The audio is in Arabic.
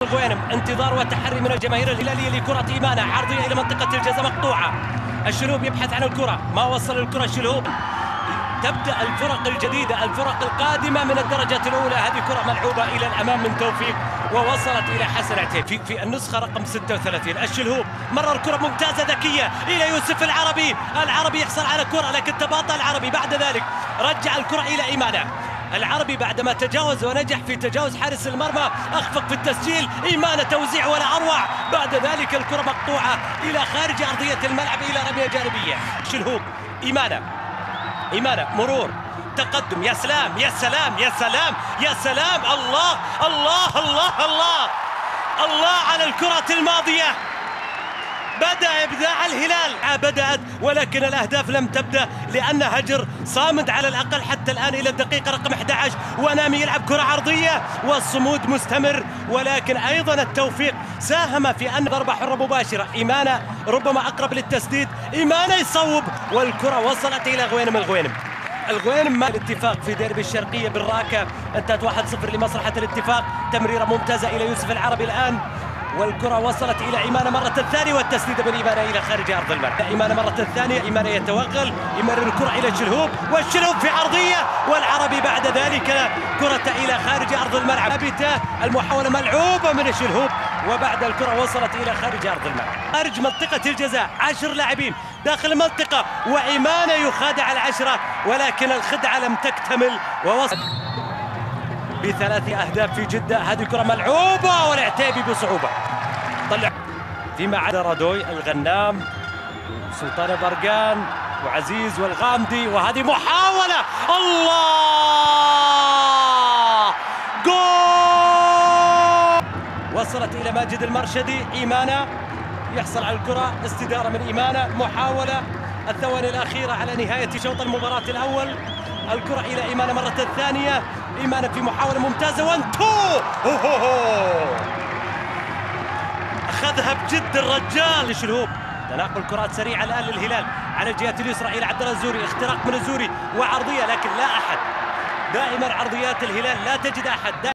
الغوينم، انتظار وتحري من الجماهير الهلالية لكرة إيمانة، عرضية إلى منطقة الجزاء مقطوعة. الشلهوب يبحث عن الكرة، ما وصل الكرة الشلهوب. تبدأ الفرق الجديدة، الفرق القادمة من الدرجة الأولى. هذه كرة ملعوبة إلى الأمام من توفيق ووصلت إلى حسن عتيب في النسخة رقم 36. الشلهوب مرر كرة ممتازة ذكية إلى يوسف العربي، العربي يحصل على كرة لكن تباطأ العربي، بعد ذلك رجع الكرة إلى إيمانة. العربي بعدما تجاوز ونجح في تجاوز حارس المرمى أخفق في التسجيل، إيمانة توزيع ولا أروع، بعد ذلك الكرة مقطوعة إلى خارج أرضية الملعب إلى رمية جانبية. شلهوب إيمانة مرور تقدم، يا سلام يا سلام يا سلام يا سلام، الله الله الله الله الله على الكرة الماضية. بدأ إبداع الهلال، بدأت ولكن الأهداف لم تبدأ لأن هجر صامد على الأقل حتى الآن إلى الدقيقة رقم 11. ونامي يلعب كرة عرضية والصمود مستمر، ولكن أيضا التوفيق ساهم في أن ضربة حرة مباشرة. إيمانة ربما أقرب للتسديد، إيمانة يصوب والكرة وصلت إلى الغوينم مع الاتفاق في ديربي الشرقية بالراكة. انتهت 1-0 لمصلحة الاتفاق. تمريرة ممتازة إلى يوسف العربي الآن، والكرة وصلت إلى إيمانة مرة ثانية، والتسديد من إيمانة إلى خارج أرض الملعب. إيمانة مرة ثانية، إيمانة يتوغل، يمرر الكرة إلى الشلهوب، والشلهوب في عرضية، والعربي بعد ذلك كرة إلى خارج أرض الملعب. ثابتة المحاولة ملعوبة من الشلهوب، وبعد الكرة وصلت إلى خارج أرض الملعب. خارج منطقة الجزاء 10 لاعبين داخل المنطقة، وإيمانة يخادع العشرة ولكن الخدعة لم تكتمل ووصل ب3 أهداف في جدة. هذه كرة ملعوبة والعتيبي بصعوبة طلع فيما عدا رادوي، الغنام، سلطان برقان وعزيز والغامدي، وهذه محاولة، الله جول، وصلت إلى ماجد المرشدي. إيمانة يحصل على الكرة، استدارة من إيمانة، محاولة الثواني الأخيرة على نهاية شوط المباراة الأول. الكرة إلى إيمانة مرة ثانية، إيمانة في محاولة ممتازة، وانتو أخذها بجد الرجال. الشلهوب تناقل كرات سريعة الآن للهلال على الجهة اليسرى إلى عبد الله الزوري، اختراق من الزوري وعرضية، لكن لا أحد. دائما عرضيات الهلال لا تجد أحد.